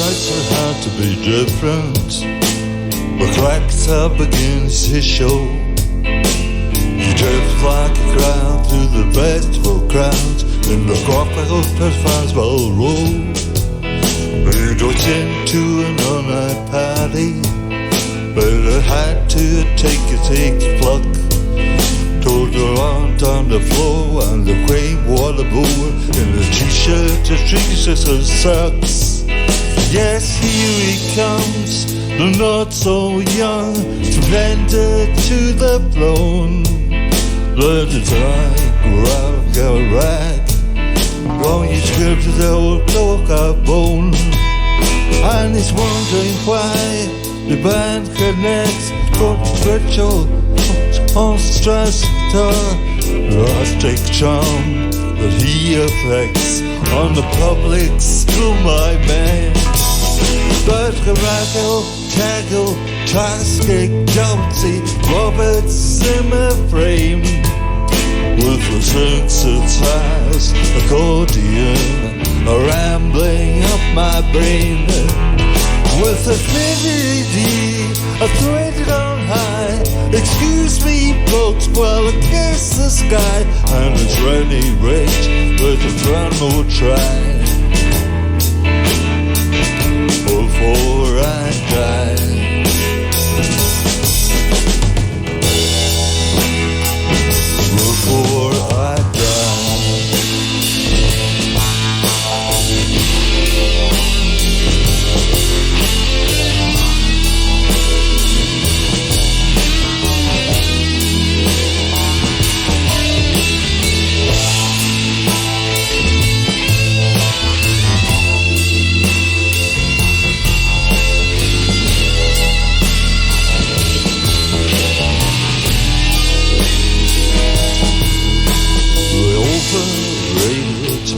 nights are hard to be different. The cracks up begins his show. He drifts like a crowd through the festival crowds in the crocodile festival road. He goes into an all-night party, but I had to take a pluck. Told her on the floor and the cream water blower in a t-shirt that Jesus sucks. Yes, here he comes, the not so young, surrendered to the throne. Let the time go rag, going his grip to the old dog bone. And he's wondering why the band connects from spiritual on stress to rustic charm that he affects on the public's through my man. But Caraco, Tackle, Tastic, Jonesy, Robert Zimmer frame with a sensitized accordion rambling up my brain. With a melody, I threaded on high. Excuse me, folks, while I kiss the sky. And it's rainy rage with a one more try before I die. Before I die.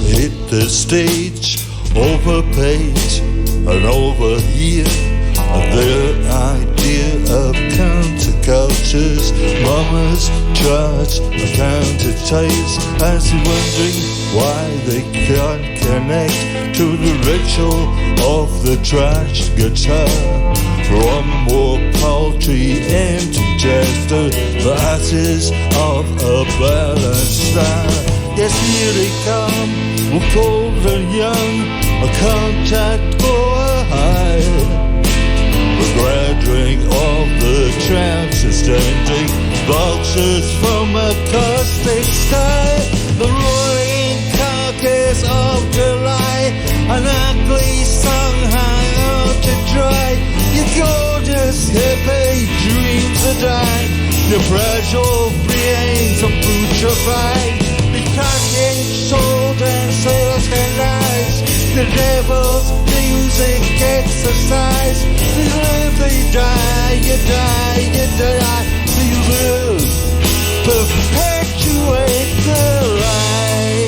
Hit the stage, overpaid and overhear their idea of countercultures. Mamas charge a counter-taste as they're wondering why they can't connect to the ritual of the trash guitar. From more paltry empty jester, the ashes of a balanced star. Yes, here they come, we're cold and young, a contact for a high. The graduating of the transcending vultures from a caustic sky. The roaring carcass of July, an ugly song hung out to dry. Your gorgeous hippie dreams are dying, your fragile brains are putrefied. Talking sold and sales and lies. The devil's music exercise. They live, they die, you die, you die. They live, perpetuate the lie.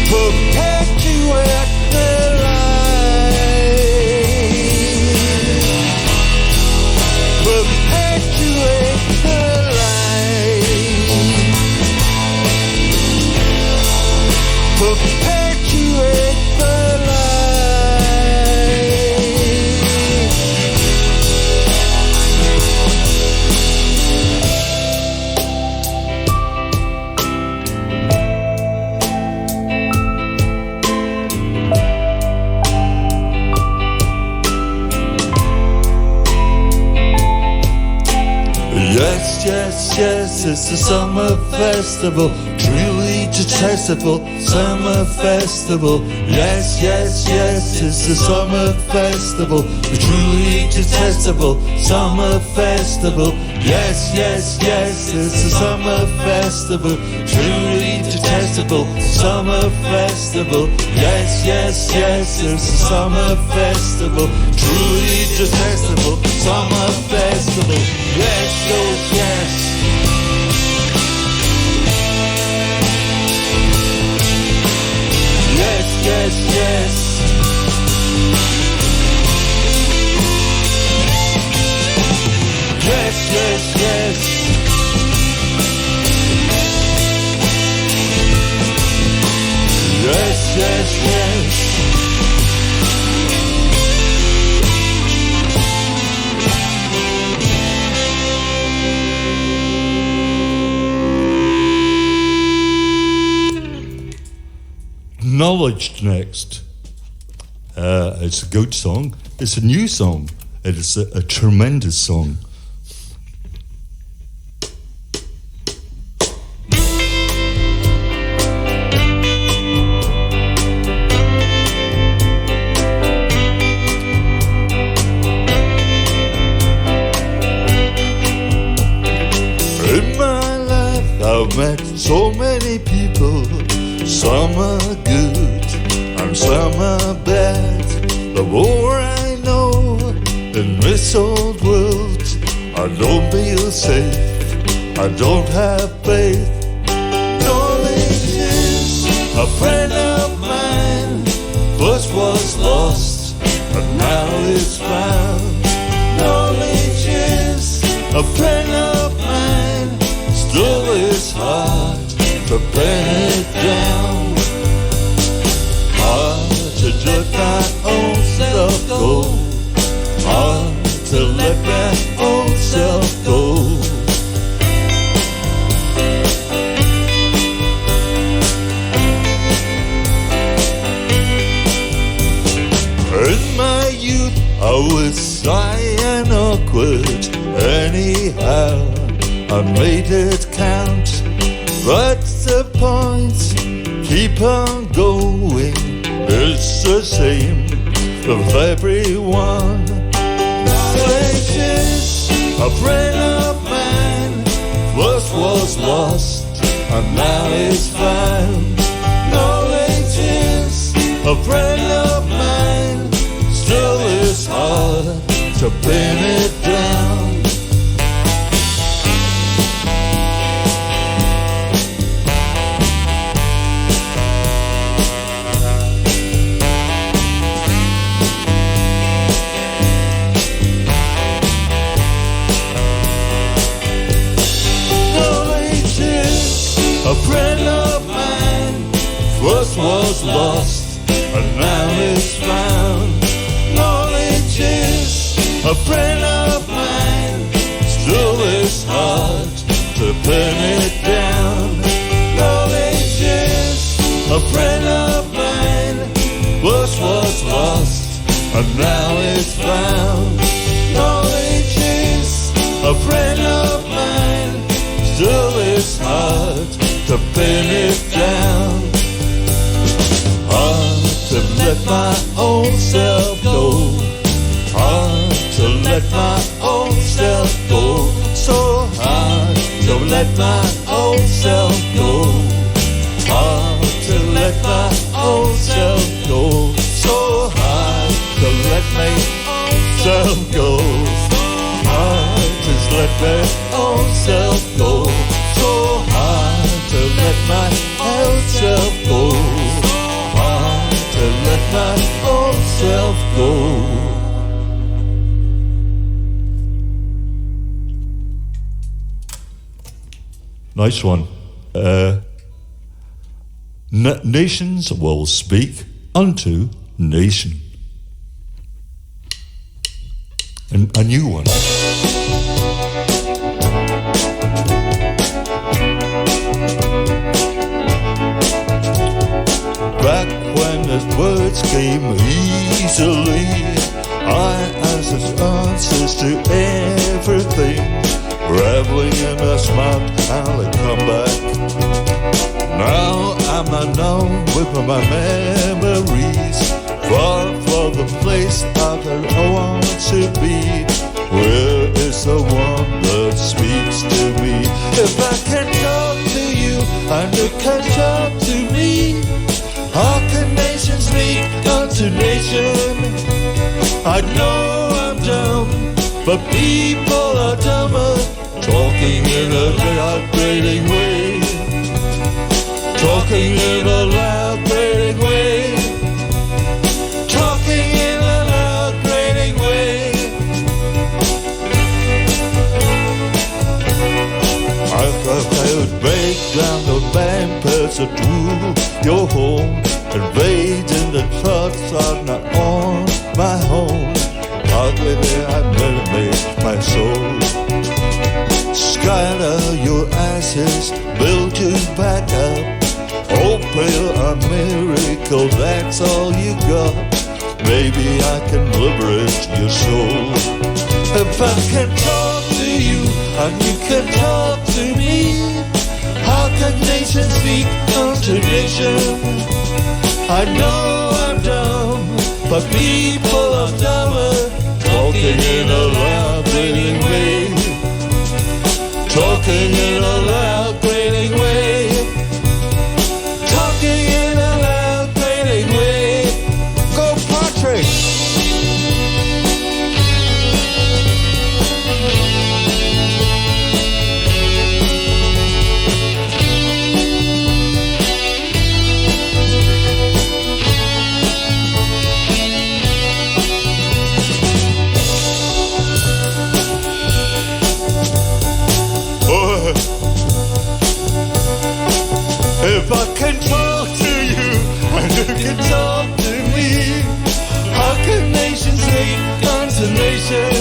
Perpetuate the lie. Perpetuate the perpetuate the lie. Yes, yes, yes, it's the summer festival, truly detestable summer festival. Yes, yes, yes, it's the summer festival, the truly detestable summer festival. Yes, yes, yes, it's the summer festival, truly detestable summer festival. Yes, yes, yes, it's the summer festival, truly detestable summer festival. Yes, oh yes. Yes, yes, yes. Yes, yes, yes. Yes, yes. yes, yes. Knowledge next. It's a good song. It's a new song. It is a tremendous song. In my life I've met so many people. Some are good and some are bad. The more I know in this old world, I don't feel safe, I don't have faith. Knowledge is a friend of mine. First was lost, but now it's found. Knowledge is a friend of mine. Still it's hard to pin it down. Hard to let my own self go. Hard to let my own self go. In my youth I was shy and awkward. Anyhow I made it count. That's the point, keep on going. It's the same with everyone. Knowledge is a friend of mine. First was lost and now it's found. Knowledge is a friend of mine. Still it's hard to pin it down. A friend of mine. First was lost and now it's found. Knowledge is a friend of mine. Still it's hard to pin it down. Knowledge is a friend of mine. First was lost and now it's found. Knowledge is a friend of mine. Still it's hard to pin it down. Hard to let my own self go. Hard to let my own self go. So hard to let my own self go. Hard to let my own self go. So hard to let my own self go. Hard to let my own self go. So hard to let my own self go. Hard to let my own self go. Nice one. Nations will speak unto nation. And a new one. Back when the words came easily, I answered answers to everything, reveling in a smart alley comeback. Now I'm unknown with my memories, far from the place I want to be. Where is the one that speaks to me? If I can talk to you and you can talk to me, how can nations speak unto nation? I know I'm dumb, but people are dumber, talking in a loud grating way. Talking in a loud grating way. Talking in a loud grating way. I could break down the ramparts that rule your home invading the thoughts on my own. Ugly, I motivate my soul. Scatter your ashes, build you back up. Oh, pray a miracle, that's all you got. Maybe I can liberate your soul. If I can talk to you and you can talk to me, how can nations speak unto nation? I know I'm dumb, but people are dumber, talking in a loud, grating way. Talking in a loud, grating way. Talking in a loud, grating way. Go Patrick! If I can talk to you and you can talk to me, how can nations hate unto nation?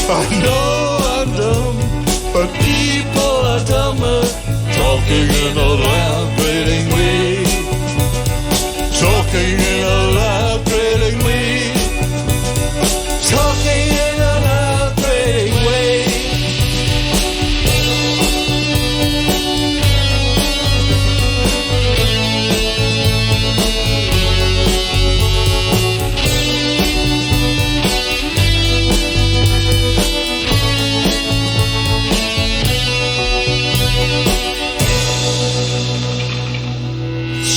I know I'm dumb, but people are dumber, talking in a loud, grating way. Talking in a loud, grating way. Talking in a loud, grating way.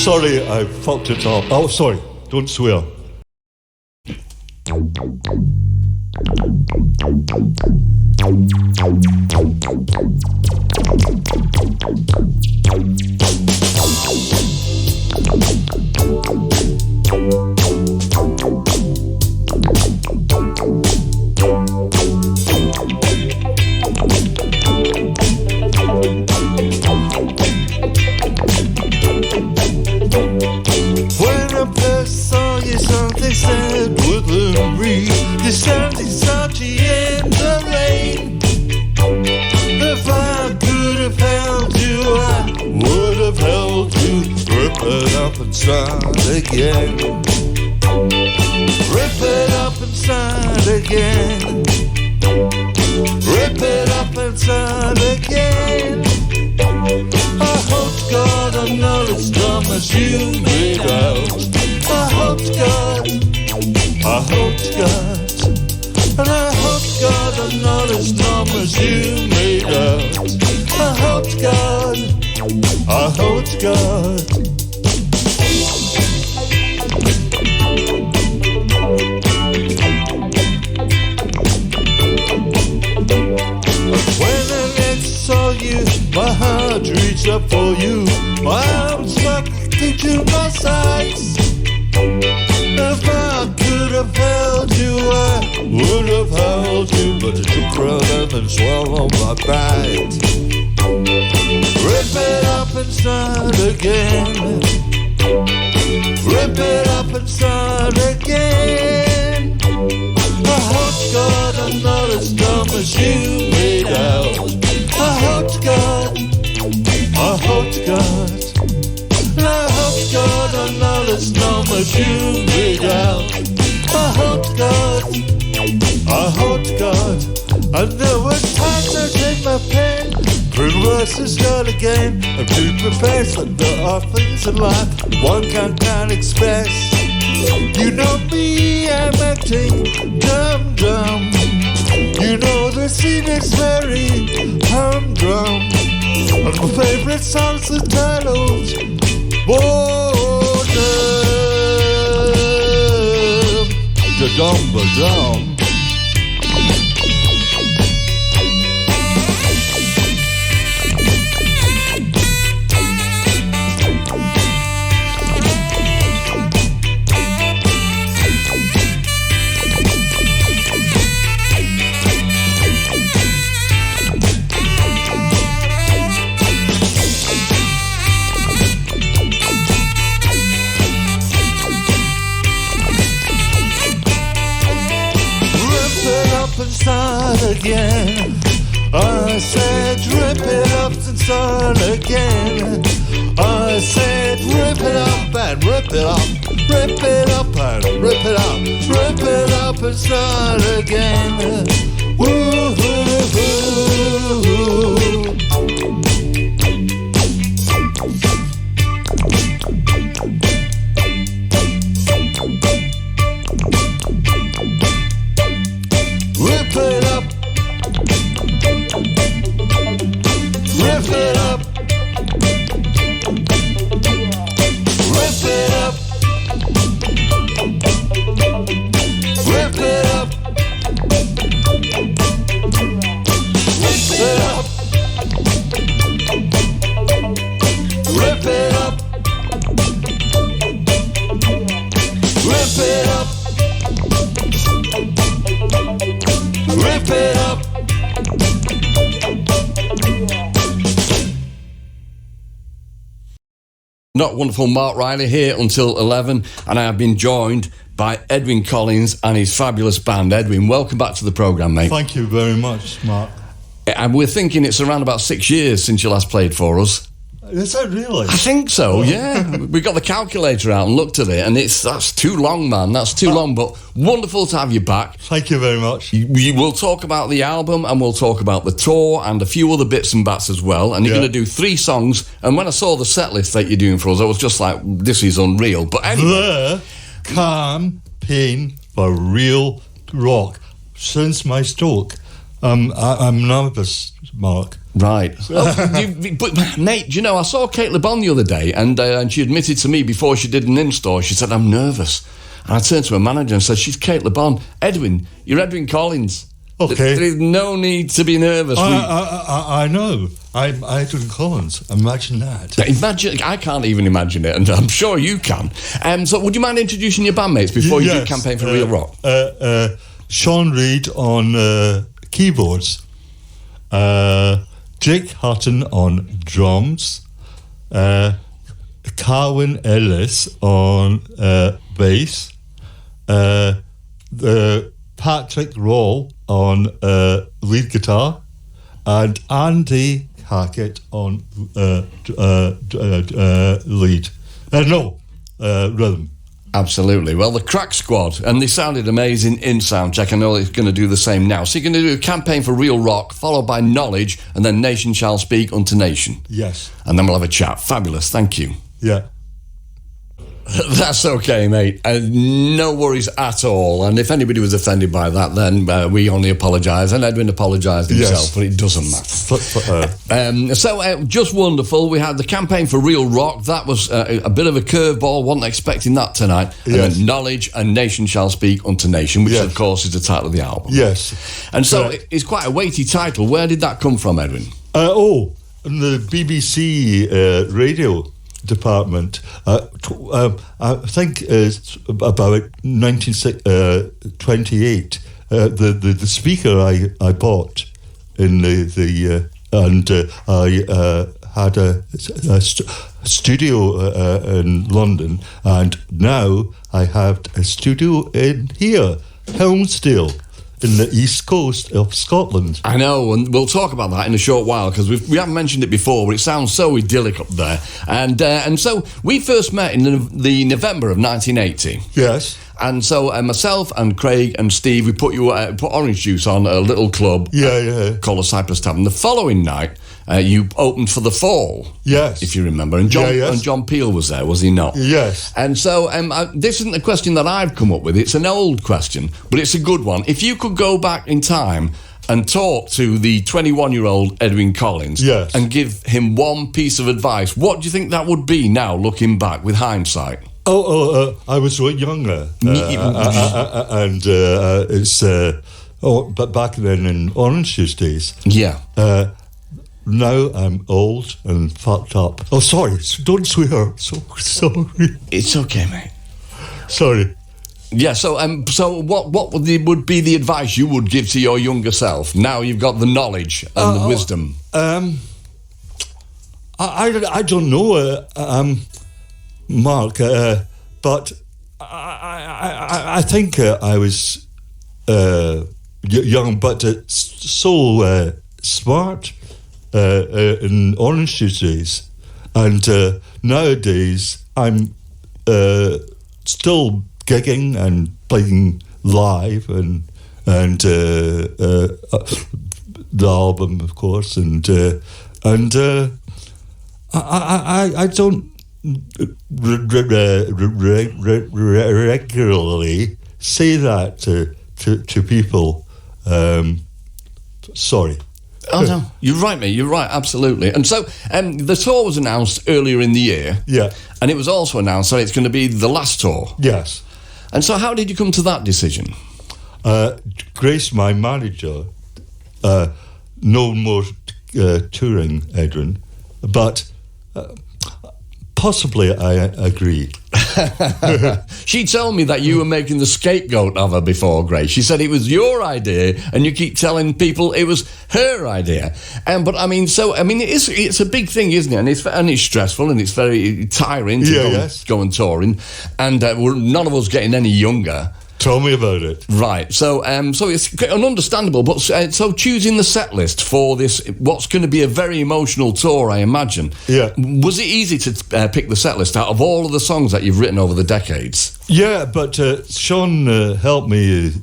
Sorry, I fucked it up. Oh, sorry. Don't swear. When a person saw you, something said wouldn't read. You standing salty in the rain. If I could have held you, I would have held you. Rip it up inside again. Rip it up inside again. Rip it up inside again. I hope to God I'm not as dumb as you made out. I hope to God, I hope to God, and I hope to God I'm not as dumb as you made out. I hope to God, I hope to God. When I next saw you, my heart reached up for you. My arms struck into my sides. If I could have held you, I would have held you. But it took forever and swallowed my pride. Rip it up inside again. Rip it up inside again. I hope to God I'm not as dumb as you made out. I hope to God, I hope to God, and I hope to God I'm not as dumb as you made out. I hope to God, I hope to God. And there were times I take my pen, reverse and start again, and be prepared that there are things in life one can't express. You know me, I'm acting dumb. You know the scene is very humdrum. And my favorite songs are titles Boredom. Da-dum-ba-dum. again. I said, rip it up and start again. I said, rip it up and rip it up, rip it up and rip it up, rip it up and start again. Woo-hoo-hoo. Rip it up. Rip it up. Rip it up. Rip it up. Rip it up. Rip it up. Rip it up. Rip it up. Not wonderful Mark Riley here until 11, and I have been joined by Edwyn Collins and his fabulous band. Edwyn, welcome back to the programme, mate. Thank you very much, Mark. And we're thinking it's around about 6 years since you last played for us. Is that really? I think so, yeah. We got the calculator out and looked at it, and that's too long, man. That's too long, but wonderful to have you back. Thank you very much. We'll talk about the album, and we'll talk about the tour, and a few other bits and bats as well. And you're going to do 3 songs, and when I saw the set list that you're doing for us, I was just like, this is unreal. But anyway... The campaign for real rock. Since my stroke, I'm nervous, Mark. Right. But, mate, do you know, I saw Kate Le Bon the other day, and she admitted to me before she did an in-store, she said, I'm nervous. And I turned to her manager and said, she's Kate Le Bon. Edwyn, you're Edwyn Collins. Okay. There's no need to be nervous. I know. I'm Edwyn Collins. Imagine that. Imagine, I can't even imagine it, and I'm sure you can. So would you mind introducing your bandmates before you do Campaign for Real Rock? Sean Reid on keyboards. Jake Hutton on drums, Carwyn Ellis on bass, Patrick Roll on lead guitar, and Andy Hackett on lead. Rhythm. Absolutely. Well, the Crack Squad, and they sounded amazing in soundcheck. I know they're going to do the same now. So you're going to do a Campaign for Real Rock, followed by Knowledge, and then Nation Shall Speak unto Nation. Yes. And then we'll have a chat. Fabulous. Thank you. Yeah. That's okay, mate. No worries at all. And if anybody was offended by that, then we only apologise. And Edwyn apologised himself, but it doesn't matter. So just wonderful. We had the Campaign for Real Rock. That was a bit of a curveball. Wasn't expecting that tonight. And then Knowledge and Nation Shall Speak unto Nation, which of course is the title of the album. Yes. And so it's quite a weighty title. Where did that come from, Edwyn? In the BBC radio department. I think it's about 1928. The speaker I bought in the and I had a studio in London, and now I have a studio in here, Helmsdale, in the east coast of Scotland. I know, and we'll talk about that in a short while, because we haven't mentioned it before, but it sounds so idyllic up there. And so we first met in the November of 1980. Yes. And so myself and Craig and Steve, we put orange juice on at a little club called the Cypress Tavern. The following night, you opened for The Fall. Yes. If you remember. And John Peel was there, was he not? Yes. And so this isn't a question that I've come up with. It's an old question, but it's a good one. If you could go back in time and talk to the 21-year-old Edwyn Collins and give him one piece of advice, what do you think that would be now, looking back with hindsight? I was younger, and it's but back then in orange juice days. Yeah. Now I'm old and fucked up. Oh, sorry, don't swear. So sorry. It's okay, mate. Sorry. Yeah. So what would be the advice you would give to your younger self? Now you've got the knowledge and the wisdom. I don't know. Mark, but I think I was young, but so smart in Orange Juice days. And nowadays, I'm still gigging and playing live, and the album, of course, and I don't regularly say that to people. Sorry. Oh, no, you're right, mate. You're right, absolutely. And so the tour was announced earlier in the year. Yeah. And it was also announced that it's going to be the last tour. Yes. And so how did you come to that decision? Grace, my manager, no more touring, Edwyn, but possibly I agree. She told me that you were making the scapegoat of her before, Grace. She said it was your idea, and you keep telling people it was her idea. But it's a big thing, isn't it? And it's stressful, and it's very tiring to go on touring. And none of us getting any younger. Tell me about it. Right, so it's ununderstandable, but so choosing the set list for this, what's going to be a very emotional tour, I imagine. Yeah. Was it easy to pick the set list out of all of the songs that you've written over the decades? Yeah, but Sean helped me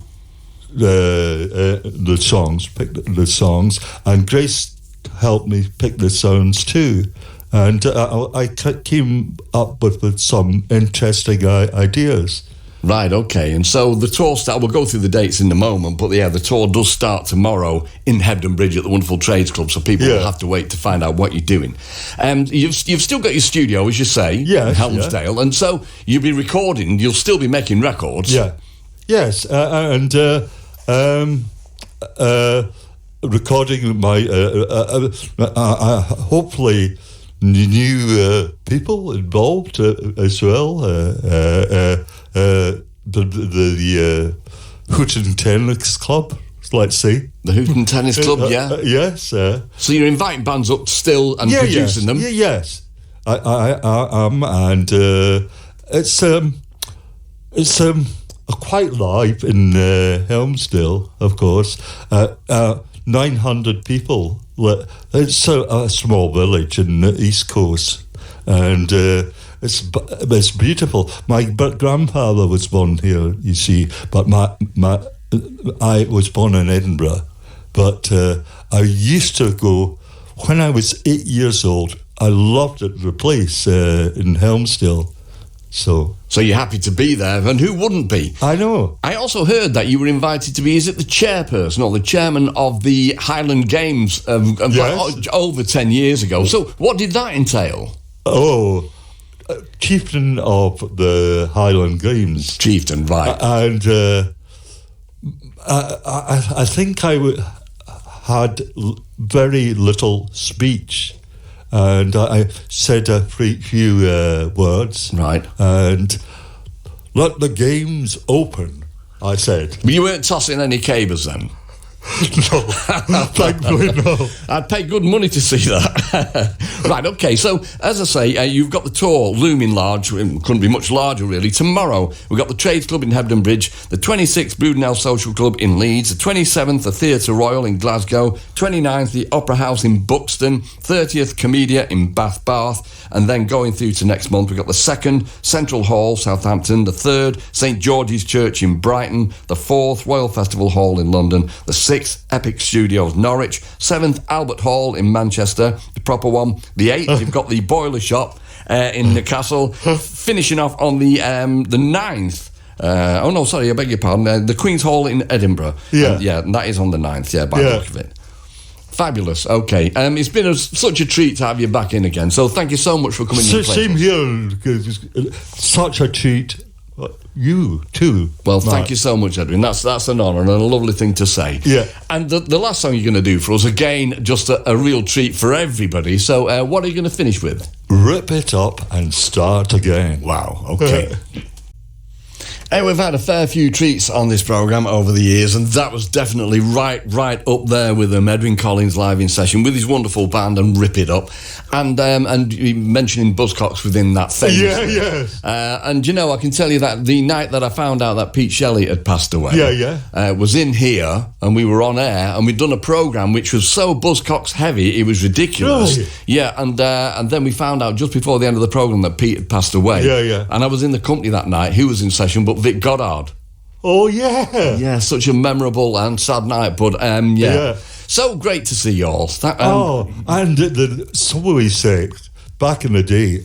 pick the songs, and Grace helped me pick the sounds too. And I came up with some interesting ideas. Right, okay. And so the tour we'll go through the dates in a moment, but the tour does start tomorrow in Hebden Bridge at the wonderful Trades Club, so people will have to wait to find out what you're doing. You've still got your studio, as you say, in Helmsdale, and so you'll be recording, you'll still be making records. Yeah. Yes, and recording my, hopefully, new people involved as well. The Hooten Tennis Club, let's say. The Hooten Tennis Club, yeah. Yes. So you're inviting bands up still and producing them? Yes. I am, and it's quite live in Helmsdale, of course. 900 people. It's a small village in the East Coast, and it's beautiful. My grandfather was born here, you see, but I was born in Edinburgh. But I used to go when I was 8 years old. I loved it, the place in Helmsdale. So you're happy to be there, and who wouldn't be? I know. I also heard that you were invited to be, is it the chairperson or the chairman of the Highland Games over 10 years ago? So what did that entail? Oh, chieftain of the Highland Games. Chieftain, right. And I think I had very little speech. And I said a few words. Right. And let the games open, I said. But you weren't tossing any cabers then? No, thankfully no. I'd pay good money to see that. Right, okay, so as I say, you've got the tour looming large, it couldn't be much larger really. Tomorrow, we've got the Trades Club in Hebden Bridge, the 26th Brudenell Social Club in Leeds, the 27th, the Theatre Royal in Glasgow, 29th, the Opera House in Buxton, 30th, Comedia in Bath, and then going through to next month, we've got the 2nd, Central Hall, Southampton, the 3rd, St George's Church in Brighton, the 4th, Royal Festival Hall in London, the 6th, Epic Studios Norwich, 7th, Albert Hall in Manchester, the proper one, the 8th, you've got the Boiler Shop in Newcastle, finishing off on the 9th, I beg your pardon, the Queen's Hall in Edinburgh. And that is on the 9th, by the look of it. Fabulous, okay. It's been such a treat to have you back in again, so thank you so much for coming in. Same here, such a treat. You too. Well, thank you so much, Edwyn. That's an honour and a lovely thing to say. Yeah. And the last song you're going to do for us, again, just a real treat for everybody. So what are you going to finish with? Rip it up and start again. Wow, okay. Hey, we've had a fair few treats on this programme over the years, and that was definitely right up there with Edwyn Collins live in session with his wonderful band and Rip It Up, and mentioning Buzzcocks within that famously. And you know, I can tell you that the night that I found out that Pete Shelley had passed away, was in here, and we were on air, and we'd done a programme which was so Buzzcocks heavy, it was ridiculous. Really? Yeah, and then we found out just before the end of the programme that Pete had passed away. And I was in the company that night. Who was in session but Vic Goddard? Oh, yeah. Yeah, such a memorable and sad night, but so great to see you all. And the Subway Six, back in the day,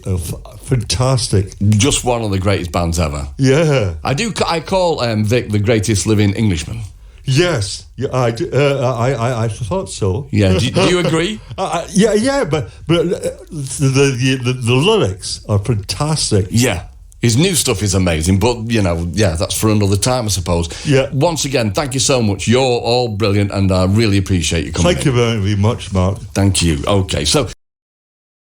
fantastic. Just one of the greatest bands ever. Yeah. I call Vic the greatest living Englishman. Yes, yeah, I do. I thought so. Yeah, do you agree? But the lyrics are fantastic. Yeah. His new stuff is amazing, but, you know, that's for another time, I suppose. Yeah. Once again, thank you so much. You're all brilliant, and I really appreciate you coming Thank you very much, Mark. Thank you. Okay, so